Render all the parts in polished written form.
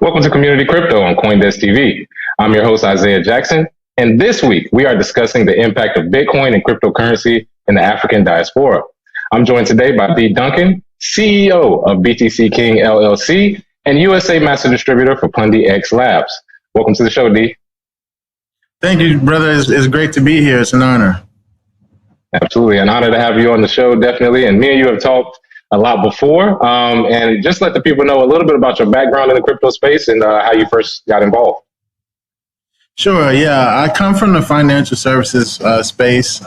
Welcome to Community Crypto on CoinDesk TV. I'm your host, Isaiah Jackson, and this week we are discussing the impact of Bitcoin and cryptocurrency in the African diaspora. I'm joined today by Dee Duncan, CEO of BTCKing LLC and USA Master Distributor for Pundi X Labs. Welcome to the show, Dee. Thank you, brother. It's great to be here. It's an honor. Absolutely. An honor to have you on the show, definitely. And me and you have talked a lot before. And just let the people know a little bit about your background in the crypto space and how you first got involved. Sure. Yeah. I come from the financial services space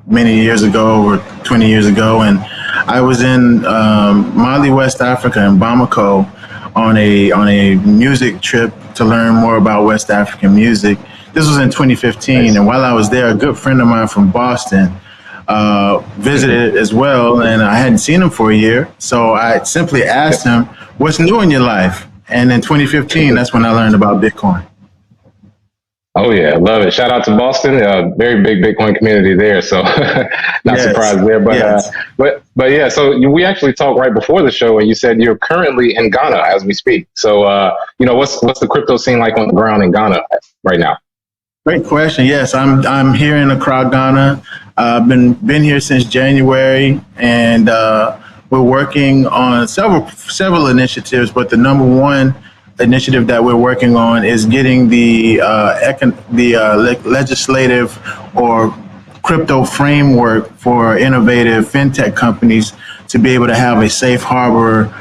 many years ago, or 20 years ago. And I was in Mali, West Africa, in Bamako on a music trip to learn more about West African music. This was in 2015. Nice. And while I was there, a good friend of mine from Boston visited as well, and I hadn't seen him for a year. So I simply asked him, what's new in your life? And in 2015, that's when I learned about Bitcoin. Oh, yeah. Love it. Shout out to Boston. Very big Bitcoin community there. So not surprised there. But but yeah, so we actually talked right before the show, and you said you're currently in Ghana as we speak. So, what's the crypto scene like on the ground in Ghana right now? Great question. Yes, I'm here in Accra, Ghana. I've been here since January, and we're working on several initiatives. But the number one initiative that we're working on is getting the legislative or crypto framework for innovative fintech companies to be able to have a safe harbor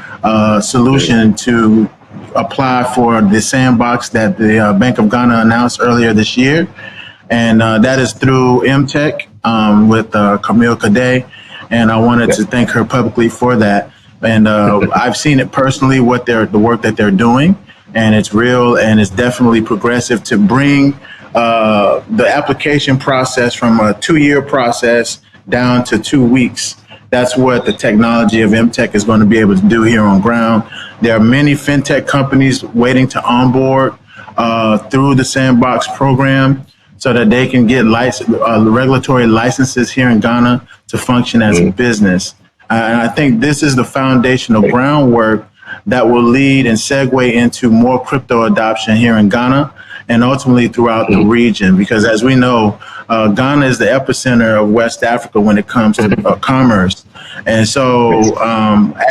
solution to apply for the sandbox that the Bank of Ghana announced earlier this year. And that is through MTech with Camille Cadet. And I wanted to thank her publicly for that. And I've seen it personally, the work that they're doing. And it's real, and it's definitely progressive to bring the application process from a 2-year process down to 2 weeks. That's what the technology of MTech is going to be able to do here on ground. There are many fintech companies waiting to onboard through the Sandbox program so that they can get regulatory licenses here in Ghana to function as a business. And I think this is the foundational groundwork that will lead and segue into more crypto adoption here in Ghana and ultimately throughout the region. Because as we know, Ghana is the epicenter of West Africa when it comes to commerce. And so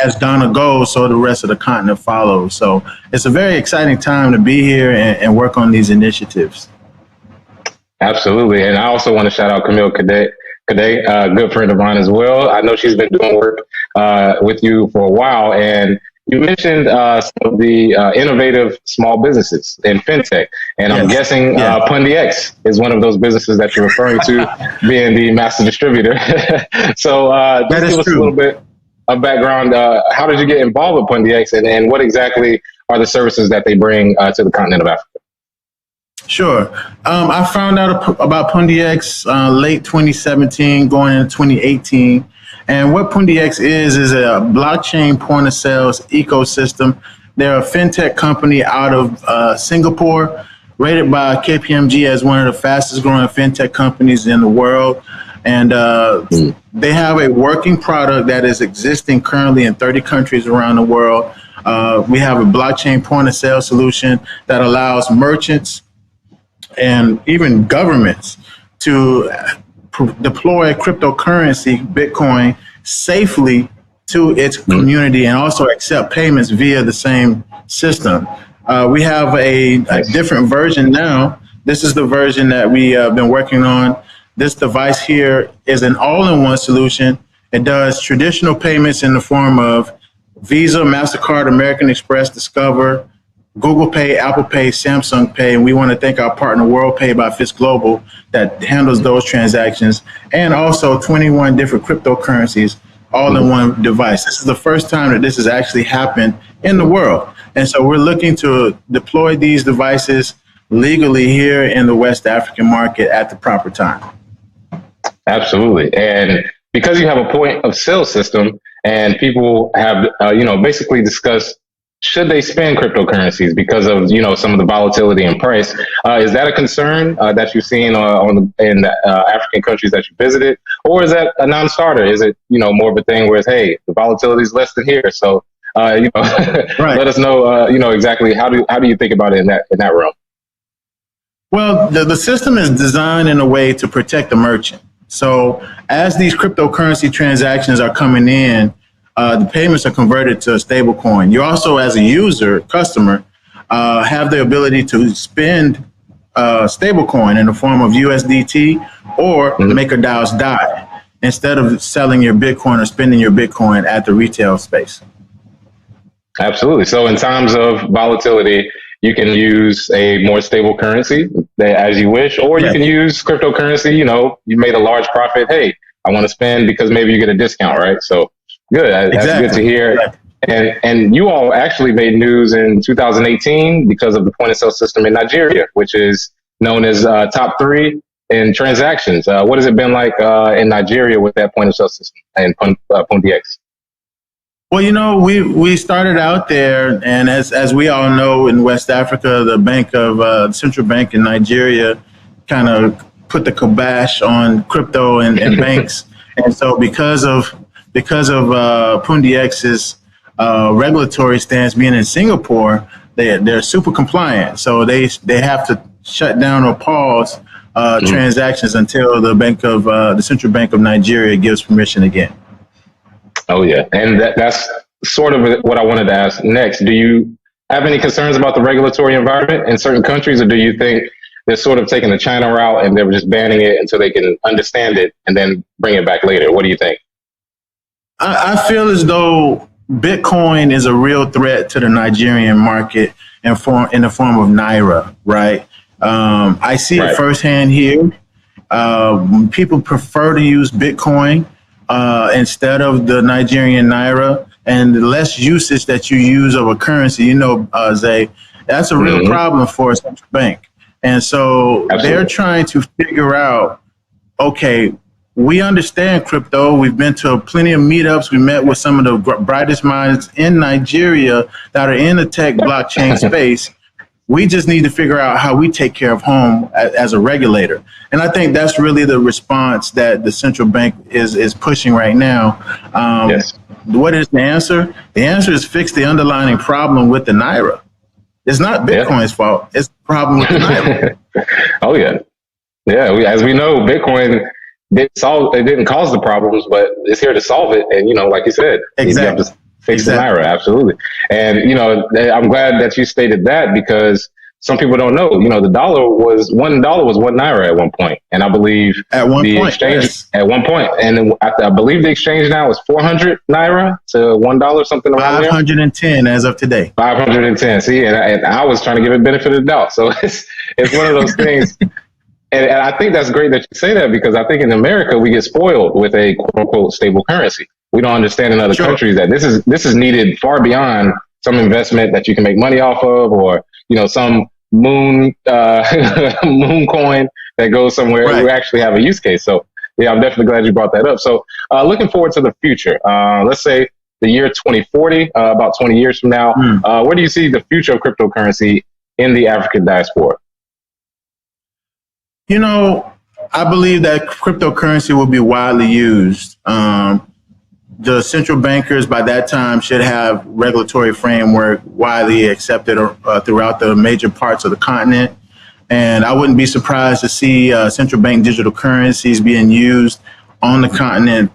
as Ghana goes, so the rest of the continent follows. So it's a very exciting time to be here and work on these initiatives. Absolutely. And I also want to shout out Camille Cadet, a good friend of mine as well. I know she's been doing work with you for a while. And you mentioned some of the innovative small businesses in fintech, and I'm guessing Pundi X is one of those businesses that you're referring to, being the master distributor. So just give us a little bit of background. How did you get involved with Pundi X, and what exactly are the services that they bring to the continent of Africa? Sure. I found out about Pundi X late 2017, going into 2018. And what Pundi X is a blockchain point of sales ecosystem. They're a fintech company out of Singapore, rated by KPMG as one of the fastest growing fintech companies in the world. And they have a working product that is existing currently in 30 countries around the world. We have a blockchain point of sale solution that allows merchants and even governments to deploy cryptocurrency, Bitcoin, safely to its community and also accept payments via the same system. We have a different version now. This is the version that we have been working on. This device here is an all-in-one solution. It does traditional payments in the form of Visa, MasterCard, American Express, Discover, Google Pay, Apple Pay, Samsung Pay, and we want to thank our partner WorldPay by Fist Global that handles those transactions, and also 21 different cryptocurrencies all in one device. This is the first time that this has actually happened in the world. And so we're looking to deploy these devices legally here in the West African market at the proper time. Absolutely. And because you have a point of sale system and people have, basically discussed should they spend cryptocurrencies because of, some of the volatility in price? Is that a concern that you've seen in the African countries that you visited? Or is that a non-starter? Is it, more of a thing where it's, hey, the volatility is less than here, so Right. Let us know, exactly how do you think about it in that realm? Well, the system is designed in a way to protect the merchant. So as these cryptocurrency transactions are coming in, the payments are converted to a stable coin. You also, as a customer, have the ability to spend stable coin in the form of USDT or MakerDAO's DAI instead of selling your Bitcoin or spending your Bitcoin at the retail space. Absolutely. So in times of volatility, you can use a more stable currency as you wish, or you can use cryptocurrency. You made a large profit. Hey, I want to spend because maybe you get a discount, right? So good. That's good to hear. Right. And you all actually made news in 2018 because of the point of sale system in Nigeria, which is known as top 3 in transactions. What has it been like in Nigeria with that point of sale system and Pundi X? Well, we started out there, and as we all know, in West Africa, the central bank in Nigeria kind of put the kibosh on crypto and banks. And so because of Pundi X's regulatory stance being in Singapore, they're super compliant. So they have to shut down or pause transactions until the Central Bank of Nigeria gives permission again. Oh, yeah. And that's sort of what I wanted to ask next. Do you have any concerns about the regulatory environment in certain countries, or do you think they're sort of taking the China route and they're just banning it until they can understand it and then bring it back later? What do you think? I feel as though Bitcoin is a real threat to the Nigerian market in the form of Naira, right? I see it firsthand here. People prefer to use Bitcoin instead of the Nigerian Naira, and the less usage that you use of a currency, Zay, that's a real problem for a central bank. And so they're trying to figure out, okay, we understand crypto. We've been to plenty of meetups. We met with some of the brightest minds in Nigeria that are in the tech blockchain space. We just need to figure out how we take care of home as a regulator. And I think that's really the response that the central bank is pushing right now. What is the answer? The answer is fix the underlying problem with the Naira. It's not Bitcoin's fault. It's the problem with the Naira. Oh, yeah. Yeah, as we know, Bitcoin it didn't cause the problems, but it's here to solve it. And, like you said, you have to fix the Naira. Absolutely. And, I'm glad that you stated that, because some people don't know, the dollar was $1 was $1 at one point. And I believe at one point, and I believe the exchange now is 400 Naira to $1, something around 510 as of today. 510. See, and I was trying to give it benefit of the doubt. So it's one of those things. And I think that's great that you say that, because I think in America, we get spoiled with a quote unquote stable currency. We don't understand in other countries that this is needed far beyond some investment that you can make money off of, or, some moon coin that goes somewhere. We actually have a use case. So yeah, I'm definitely glad you brought that up. So looking forward to the future, let's say the year 2040, about 20 years from now, where do you see the future of cryptocurrency in the African diaspora? I believe that cryptocurrency will be widely used. The central bankers by that time should have regulatory framework widely accepted throughout the major parts of the continent. And I wouldn't be surprised to see central bank digital currencies being used on the continent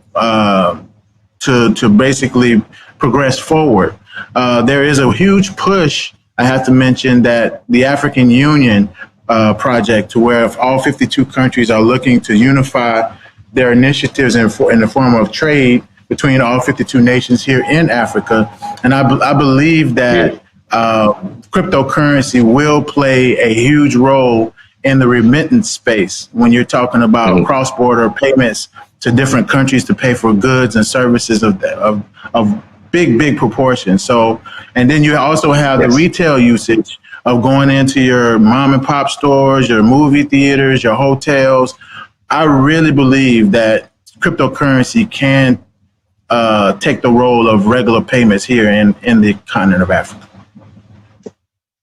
to basically progress forward. There is a huge push, I have to mention, that the African Union project, to where if all 52 countries are looking to unify their initiatives in the form of trade between all 52 nations here in Africa. And I believe that cryptocurrency will play a huge role in the remittance space when you're talking about cross-border payments to different countries to pay for goods and services of big proportions. So, and then you also have the retail usage of going into your mom and pop stores, your movie theaters, your hotels. I really believe that cryptocurrency can take the role of regular payments here in the continent of Africa.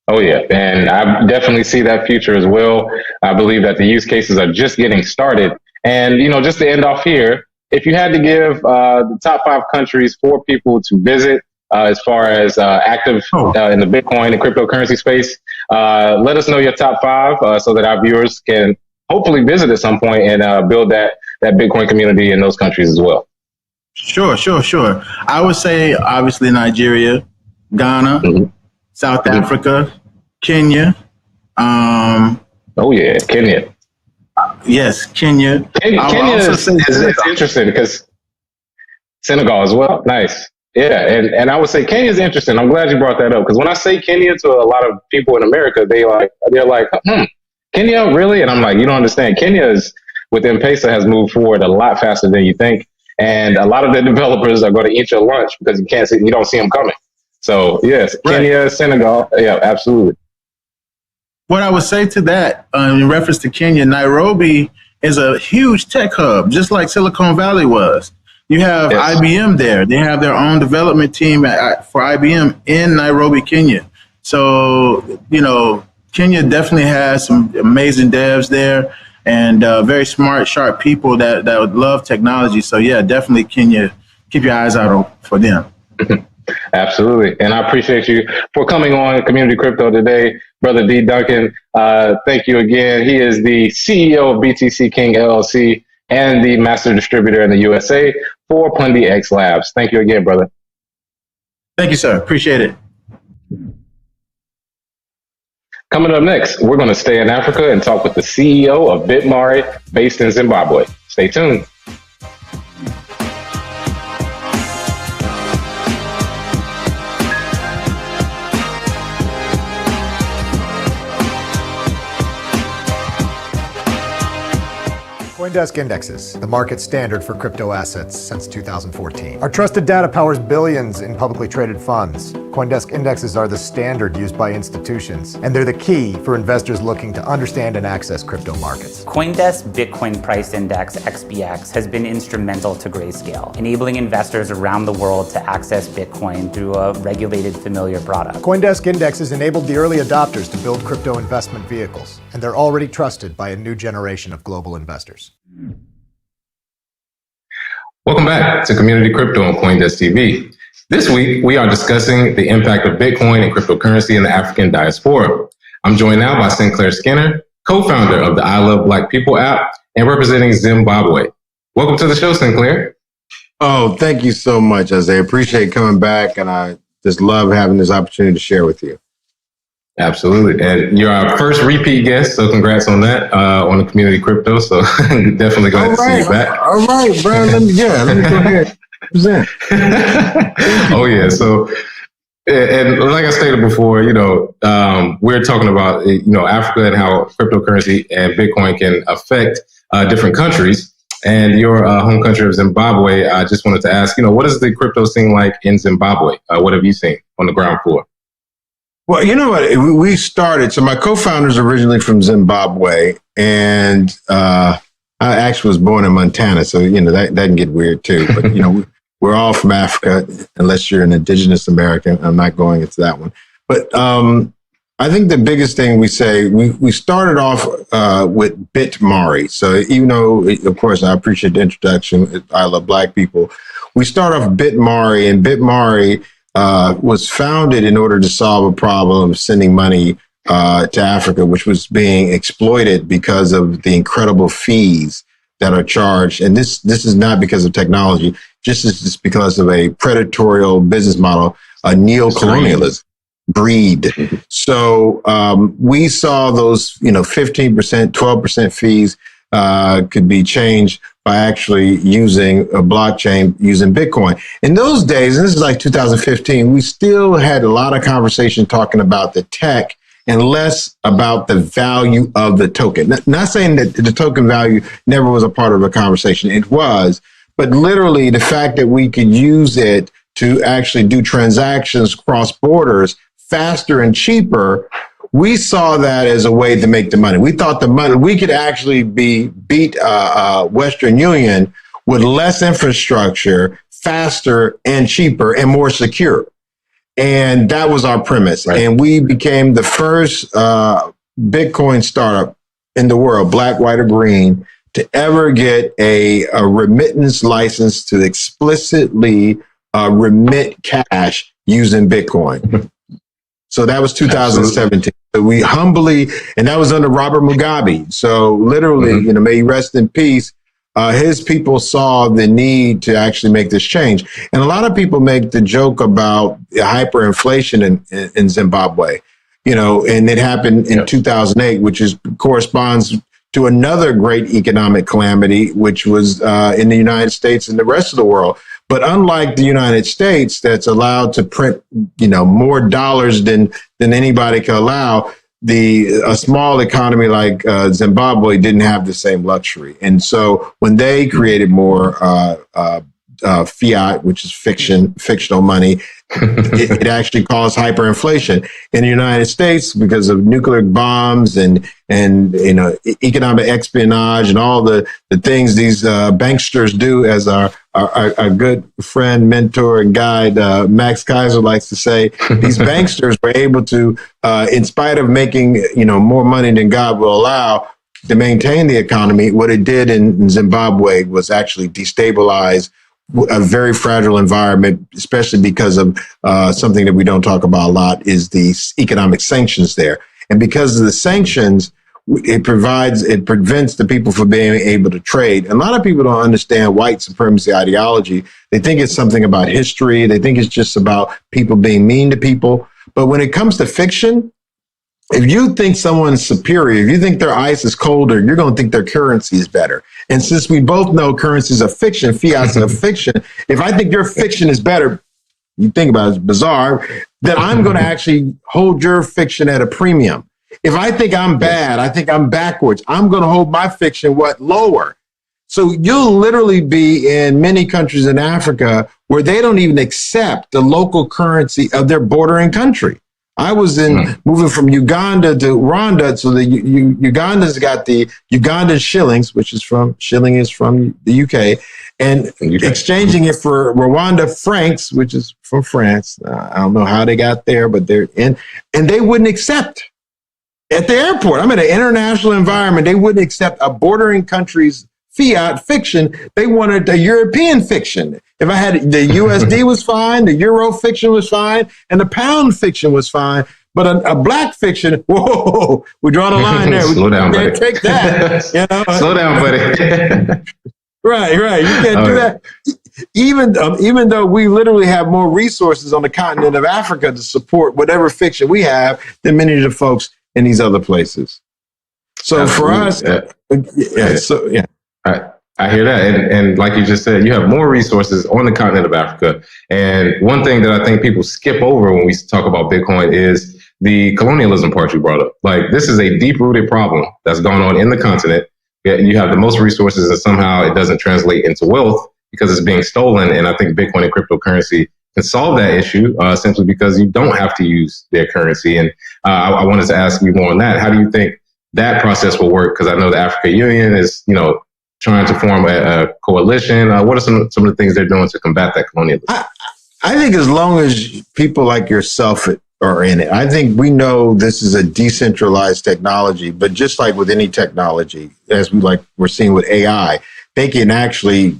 Oh, yeah. And I definitely see that future as well. I believe that the use cases are just getting started. And, just to end off here, if you had to give the top 5 countries for people to visit as far as active in the Bitcoin and cryptocurrency space. Let us know your top 5 so that our viewers can hopefully visit at some point and build that Bitcoin community in those countries as well. Sure. I would say obviously Nigeria, Ghana, South Africa, Kenya. Kenya. Yes, Kenya. Kenya is interesting because Senegal as well. Nice. Yeah, and I would say Kenya is interesting. I'm glad you brought that up because when I say Kenya to a lot of people in America, they're like, Kenya, really? And I'm like, you don't understand. Kenya is with M-Pesa has moved forward a lot faster than you think, and a lot of the developers are going to eat your lunch because you don't see them coming. So yes, right. Kenya, Senegal, yeah, absolutely. What I would say to that, in reference to Kenya, Nairobi is a huge tech hub, just like Silicon Valley was. You have IBM there. They have their own development team for IBM in Nairobi, Kenya. So, Kenya definitely has some amazing devs there and very smart, sharp people that would love technology. So, yeah, definitely Kenya. Keep your eyes out for them. Absolutely. And I appreciate you for coming on Community Crypto today, Brother Dee Duncan. Thank you again. He is the CEO of BTCKing LLC and the master distributor in the USA for Pundi X Labs. Thank you again, brother. Thank you, sir. Appreciate it. Coming up next, we're going to stay in Africa and talk with the CEO of BillMari based in Zimbabwe. Stay tuned. CoinDesk Indexes, the market standard for crypto assets since 2014. Our trusted data powers billions in publicly traded funds. CoinDesk Indexes are the standard used by institutions, and they're the key for investors looking to understand and access crypto markets. CoinDesk Bitcoin Price Index, XBX, has been instrumental to Grayscale, enabling investors around the world to access Bitcoin through a regulated, familiar product. CoinDesk Indexes enabled the early adopters to build crypto investment vehicles, and they're already trusted by a new generation of global investors. Welcome back to Community Crypto on CoinDesk TV. This week, we are discussing the impact of Bitcoin and cryptocurrency in the African diaspora. I'm joined now by Sinclair Skinner, co-founder of the I Love Black People app and representing Zimbabwe. Welcome to the show, Sinclair. Oh, thank you so much, Isaiah. Appreciate coming back, and I just love having this opportunity to share with you. Absolutely. And you're our first repeat guest, so congrats on that, on the Community Crypto. So definitely glad to see you back. All right, Brian. Let me go ahead. Present. Oh, yeah. So, and like I stated before, we're talking about, Africa and how cryptocurrency and Bitcoin can affect different countries. And your home country of Zimbabwe, I just wanted to ask, what is the crypto scene like in Zimbabwe? What have you seen on the ground floor? Well, you know what? We started. So my co-founder's originally from Zimbabwe, and I actually was born in Montana. So, that can get weird too. But, we're all from Africa, unless you're an indigenous American. I'm not going into that one. But I think the biggest thing we say, we started off with BillMari. So even though, of course, I appreciate the introduction, I Love Black People, we start off BillMari, and BillMari was founded in order to solve a problem of sending money to Africa, which was being exploited because of the incredible fees that are charged. And this is not because of technology, just because of a predatory business model, a neocolonialism breed. So we saw those, 15%, 12% fees could be changed by actually using a blockchain, using Bitcoin. In those days, and this is like 2015, we still had a lot of conversation talking about the tech and less about the value of the token. Not saying that the token value never was a part of the conversation. It was, but literally the fact that we could use it to actually do transactions cross borders faster and cheaper, we saw that as a way to make the money. We thought the money, we could actually beat Western Union with less infrastructure, faster and cheaper and more secure. And that was our premise. Right. And we became the first Bitcoin startup in the world, black, white, or green, to ever get a remittance license to explicitly remit cash using Bitcoin. So that was 2017. So we humbly, and that was under Robert Mugabe. So literally, may he rest in peace. His people saw the need to actually make this change. And a lot of people make the joke about hyperinflation in Zimbabwe, and it happened in 2008, which corresponds to another great economic calamity, which was in the United States and the rest of the world. But unlike the United States, that's allowed to print, more dollars than anybody can allow, a small economy like Zimbabwe didn't have the same luxury. And so when they created more fiat, which is fictional money, it actually caused hyperinflation in the United States because of nuclear bombs and economic espionage and all the things these banksters do, as our good friend, mentor, and guide Max Kaiser likes to say. These banksters were able to, in spite of making more money than God will allow, to maintain the economy. What it did in Zimbabwe was actually destabilize a very fragile environment, especially because of something that we don't talk about a lot, is the economic sanctions there. And because of the sanctions, it prevents the people from being able to trade. And a lot of people don't understand white supremacy ideology. They think it's something about history. They think it's just about people being mean to people. But when it comes to fiction, if you think someone's superior, if you think their ice is colder, you're going to think their currency is better. And since we both know currencies are fiction, fiat's a fiction, if I think your fiction is better, you think about it, it's bizarre, then I'm going to actually hold your fiction at a premium. If I think I'm bad, I think I'm backwards, I'm going to hold my fiction, lower. So you'll literally be in many countries in Africa where they don't even accept the local currency of their bordering country. I was moving from Uganda to Rwanda, so the Uganda's got the Ugandan shilling is from the UK, and exchanging it for Rwanda francs, which is from France. I don't know how they got there, but they're in, and they wouldn't accept at the airport. I'm in an international environment. They wouldn't accept a bordering country's fiat fiction. They wanted a European fiction. If I had the USD was fine, the Euro fiction was fine, and the pound fiction was fine. But a black fiction, whoa, we draw the line there. Slow down, buddy. Take that. Slow down, buddy. Right. You can't do that. Even though we literally have more resources on the continent of Africa to support whatever fiction we have than many of the folks in these other places. So Absolutely. For us, I hear that. And like you just said, you have more resources on the continent of Africa. And one thing that I think people skip over when we talk about Bitcoin is the colonialism part you brought up. Like, this is a deep-rooted problem that's gone on in the continent. You have the most resources, and somehow it doesn't translate into wealth because it's being stolen. And I think Bitcoin and cryptocurrency can solve that issue simply because you don't have to use their currency. And I wanted to ask you more on that. How do you think that process will work? Because I know the African Union is, trying to form a coalition. What are some of the things they're doing to combat that colonialism? I think as long as people like yourself are in it, I think we know this is a decentralized technology, but just like with any technology, as we're seeing with AI, they can actually,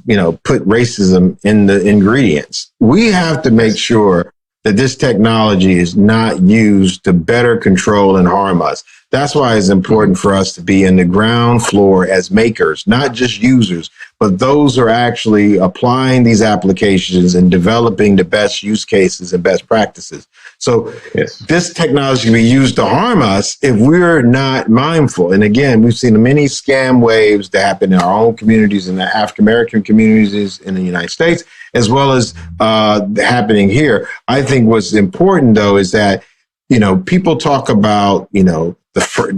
put racism in the ingredients. We have to make sure that this technology is not used to better control and harm us. That's why it's important for us to be in the ground floor as makers, not just users, but those who are actually applying these applications and developing the best use cases and best practices. So This technology can be used to harm us if we're not mindful. And again, we've seen many scam waves that happen in our own communities, in the African-American communities in the United States, as well as happening here. I think what's important, though, is that, people talk about, the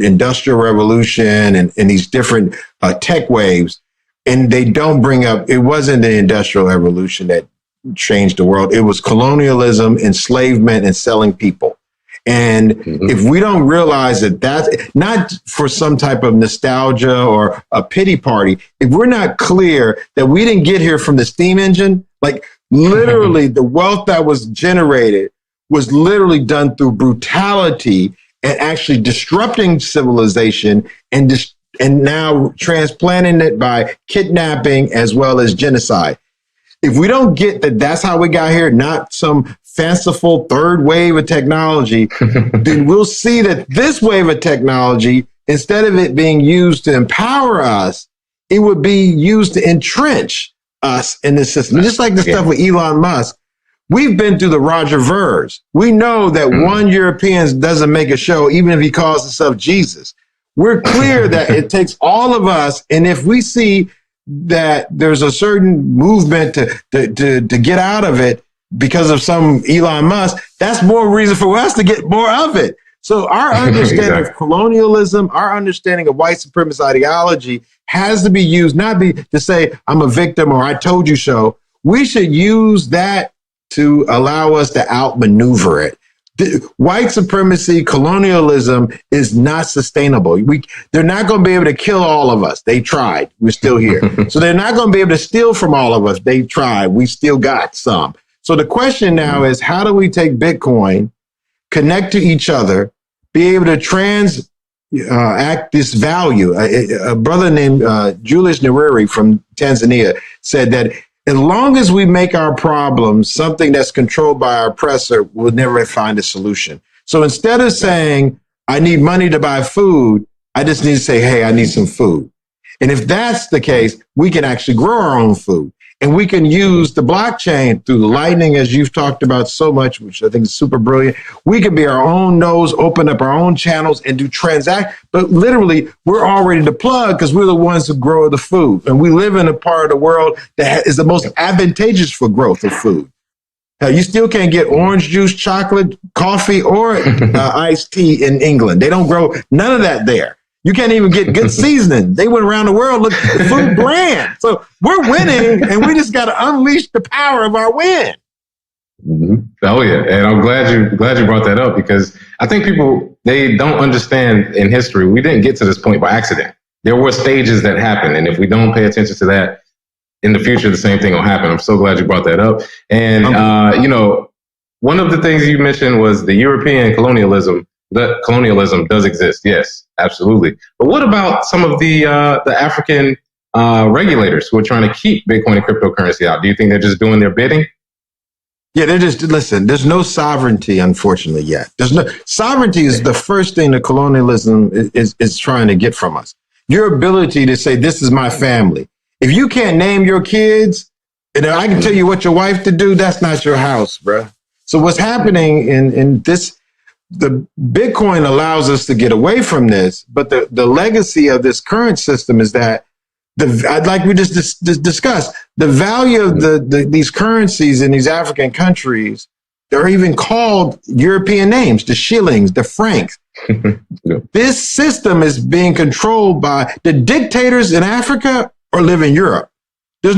Industrial Revolution and these different tech waves, and they don't bring up, it wasn't the Industrial Revolution that changed the world. It was colonialism, enslavement, and selling people. And if we don't realize that that's not for some type of nostalgia or a pity party, if we're not clear that we didn't get here from the steam engine, like literally the wealth that was generated was literally done through brutality and actually disrupting civilization and now transplanting it by kidnapping as well as genocide. If we don't get that that's how we got here, not some fanciful third wave of technology, then we'll see that this wave of technology, instead of it being used to empower us, it would be used to entrench us in the system. Just like the stuff with Elon Musk. We've been through the Roger Vers. We know that one European doesn't make a show, even if he calls himself Jesus. We're clear that it takes all of us. And if we see that there's a certain movement to get out of it because of some Elon Musk, that's more reason for us to get more of it. So our understanding of colonialism, our understanding of white supremacist ideology has to be used, not be to say I'm a victim or I told you so. We should use that to allow us to outmaneuver it. White supremacy, colonialism is not sustainable. They're not going to be able to kill all of us. They tried. We're still here. So they're not going to be able to steal from all of us. They tried. We still got some. So the question now is, how do we take Bitcoin, connect to each other, be able to transact this value? A brother named Julius Nyerere from Tanzania said that as long as we make our problems something that's controlled by our oppressor, we'll never find a solution. So instead of saying, I need money to buy food, I just need to say, hey, I need some food. And if that's the case, we can actually grow our own food. And we can use the blockchain through the Lightning, as you've talked about so much, which I think is super brilliant. We can be our own nose, open up our own channels and do transact. But literally, we're already the plug because we're the ones who grow the food. And we live in a part of the world that is the most advantageous for growth of food. Now, you still can't get orange juice, chocolate, coffee, or iced tea in England. They don't grow none of that there. You can't even get good seasoning. They went around the world looking for food brand. So we're winning, and we just got to unleash the power of our win. Mm-hmm. Oh yeah, and I'm glad you brought that up, because I think people, they don't understand in history, we didn't get to this point by accident. There were stages that happened, and if we don't pay attention to that, in the future, the same thing will happen. I'm so glad you brought that up. And one of the things you mentioned was the European colonialism. That colonialism does exist, yes, absolutely. But what about some of the African regulators who are trying to keep Bitcoin and cryptocurrency out? Do you think they're just doing their bidding? Yeah, listen, there's no sovereignty, unfortunately, yet. Sovereignty is the first thing that colonialism is trying to get from us. Your ability to say, this is my family. If you can't name your kids, and I can tell you what your wife to do, that's not your house, bruh. So what's happening in this, the Bitcoin allows us to get away from this, but the legacy of this current system is that like we just discussed, the value of these currencies in these African countries, they're even called European names, the shillings, the francs. This system is being controlled by the dictators in Africa or live in Europe. There's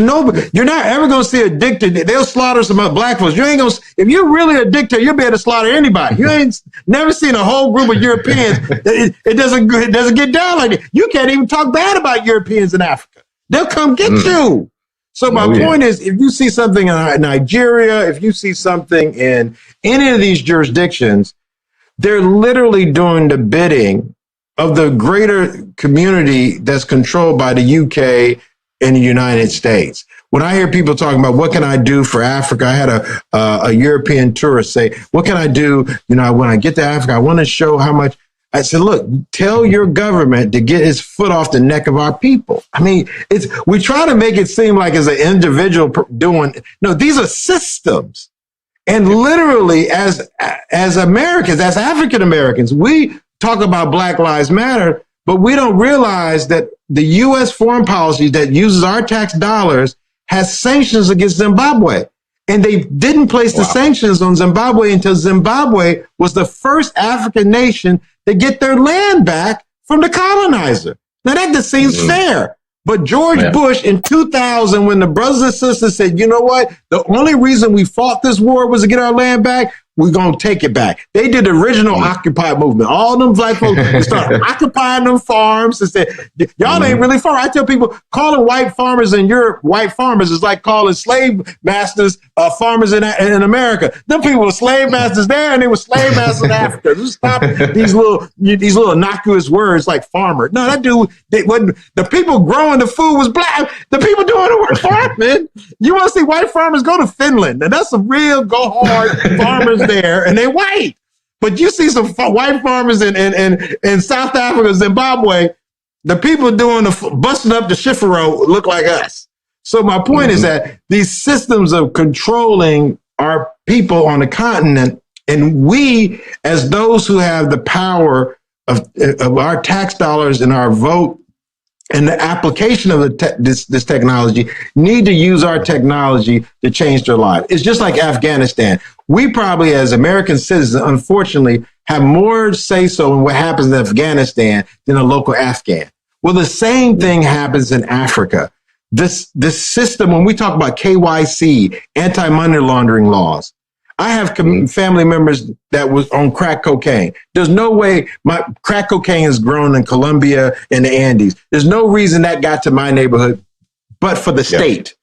you're not ever going to see a dictator. They'll slaughter some other black folks. You ain't going to, if you're really a dictator, you'll be able to slaughter anybody. You ain't never seen a whole group of Europeans. It doesn't get down like that. You can't even talk bad about Europeans in Africa. They'll come get you. So my point is, if you see something in Nigeria, if you see something in any of these jurisdictions, they're literally doing the bidding of the greater community that's controlled by the UK in the United States. When I hear people talking about what can I do for Africa, I had a European tourist say, what can I do? When I get to Africa, I want to show how much. I said, look, tell your government to get his foot off the neck of our people. I mean, we try to make it seem like it's an individual doing. No, these are systems. And literally as Americans, as African Americans, we talk about Black Lives Matter, but we don't realize that the U.S. foreign policy that uses our tax dollars has sanctions against Zimbabwe. And they didn't place the sanctions on Zimbabwe until Zimbabwe was the first African nation to get their land back from the colonizer. Now that just seems fair. But George Bush in 2000, when the brothers and sisters said, you know what? The only reason we fought this war was to get our land back. we're going to take it back. They did the original Occupy movement. All them black folks started occupying them farms and said, y'all ain't really farm. I tell people, calling white farmers in Europe white farmers is like calling slave masters farmers in America. Them people were slave masters there and they were slave masters in Africa. Just stop these little innocuous words like farmer. No, that dude, the people growing the food was black. The people doing the work farming. You want to see white farmers? Go to Finland. And that's some real go hard farmers there, and they're white. But you see some white farmers in South Africa, Zimbabwe, the people doing busting up the Shifero look like us. So my point is that these systems of controlling our people on the continent, and we, as those who have the power of our tax dollars and our vote and the application of this technology, need to use our technology to change their life. It's just like Afghanistan. We probably, as American citizens, unfortunately, have more say-so in what happens in Afghanistan than a local Afghan. Well, the same thing happens in Africa. This system, when we talk about KYC, anti-money laundering laws, I have family members that was on crack cocaine. There's no way my crack cocaine is grown in Colombia and the Andes. There's no reason that got to my neighborhood, but for the state.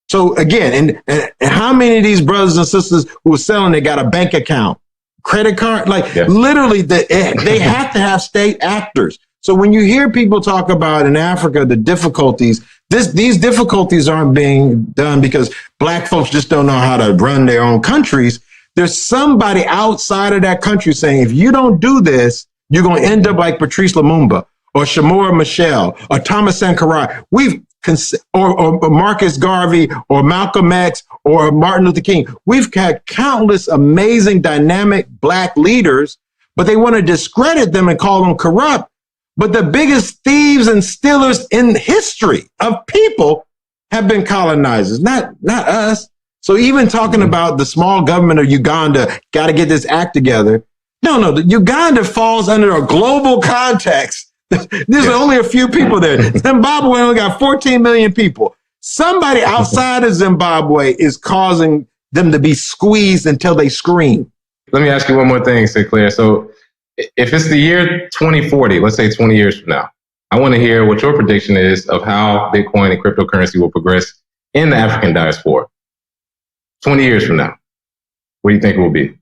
So again, and how many of these brothers and sisters who are selling, they got a bank account, credit card, literally they have to have state actors. So when you hear people talk about in Africa, the difficulties, these difficulties aren't being done because black folks just don't know how to run their own countries. There's somebody outside of that country saying, if you don't do this, you're going to end up like Patrice Lumumba or Shamora Michelle or Thomas Sankara. Or Marcus Garvey or Malcolm X or Martin Luther King. We've had countless amazing, dynamic black leaders, but they want to discredit them and call them corrupt. But the biggest thieves and stealers in history of people have been colonizers, not us. So even talking about the small government of Uganda, got to get this act together. No, the Uganda falls under a global context. There's only a few people there. Zimbabwe only got 14 million people. Somebody outside of Zimbabwe is causing them to be squeezed until they scream. Let me ask you one more thing, Sinclair. So if it's the year 2040, let's say 20 years from now, I want to hear what your prediction is of how Bitcoin and cryptocurrency will progress in the African diaspora. 20 years from now, where do you think it will be?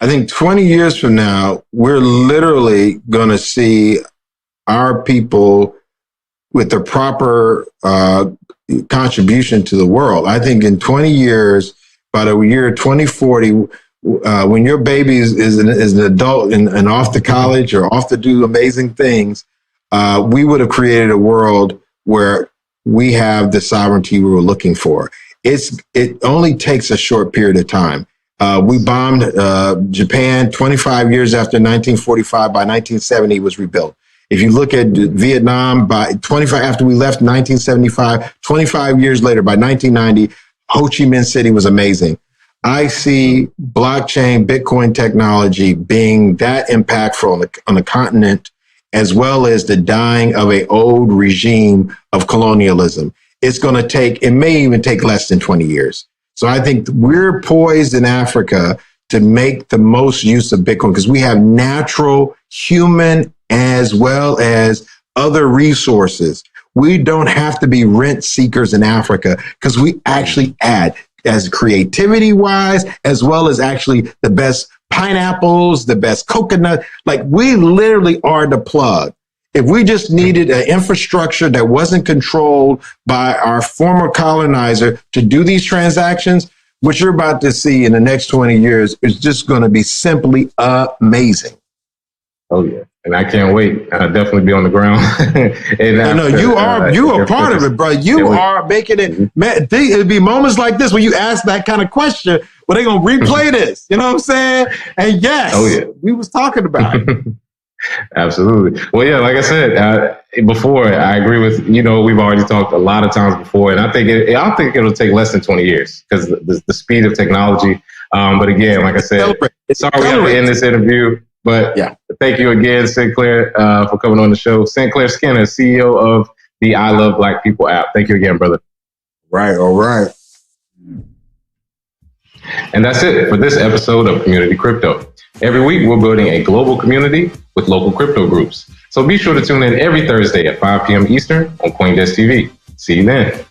I think 20 years from now, we're literally going to see our people with the proper contribution to the world. I think in 20 years, by the year 2040, when your baby is an adult and off to college or off to do amazing things, we would have created a world where we have the sovereignty we were looking for. It only takes a short period of time. We bombed Japan 25 years after 1945. By 1970, it was rebuilt. If you look at Vietnam, after we left 1975, 25 years later, by 1990, Ho Chi Minh City was amazing. I see blockchain, Bitcoin technology being that impactful on the continent, as well as the dying of an old regime of colonialism. It may even take less than 20 years. So I think we're poised in Africa to make the most use of Bitcoin because we have natural, human, as well as other resources. We don't have to be rent seekers in Africa because we actually add, as creativity wise, as well as actually the best pineapples, the best coconut. Like we literally are the plug. If we just needed an infrastructure that wasn't controlled by our former colonizer to do these transactions, what you're about to see in the next 20 years is just going to be simply amazing. Oh, yeah. And I can't wait. I'll definitely be on the ground. No, you are part of it, bro. You are making it. Man, it'd be moments like this when you ask that kind of question, well, they're going to replay this. You know what I'm saying? And yes, we was talking about it. Absolutely. Well, yeah, like I said before, I agree with, we've already talked a lot of times before, and I think it'll take less than 20 years because the speed of technology. But again, like I said, sorry we have to end this interview, but thank you again, Sinclair, for coming on the show. Sinclair Skinner, CEO of the I Love Black People app. Thank you again, brother. Right. All right. And that's it for this episode of Community Crypto. Every week, we're building a global community with local crypto groups. So be sure to tune in every Thursday at 5 p.m. Eastern on CoinDesk TV. See you then.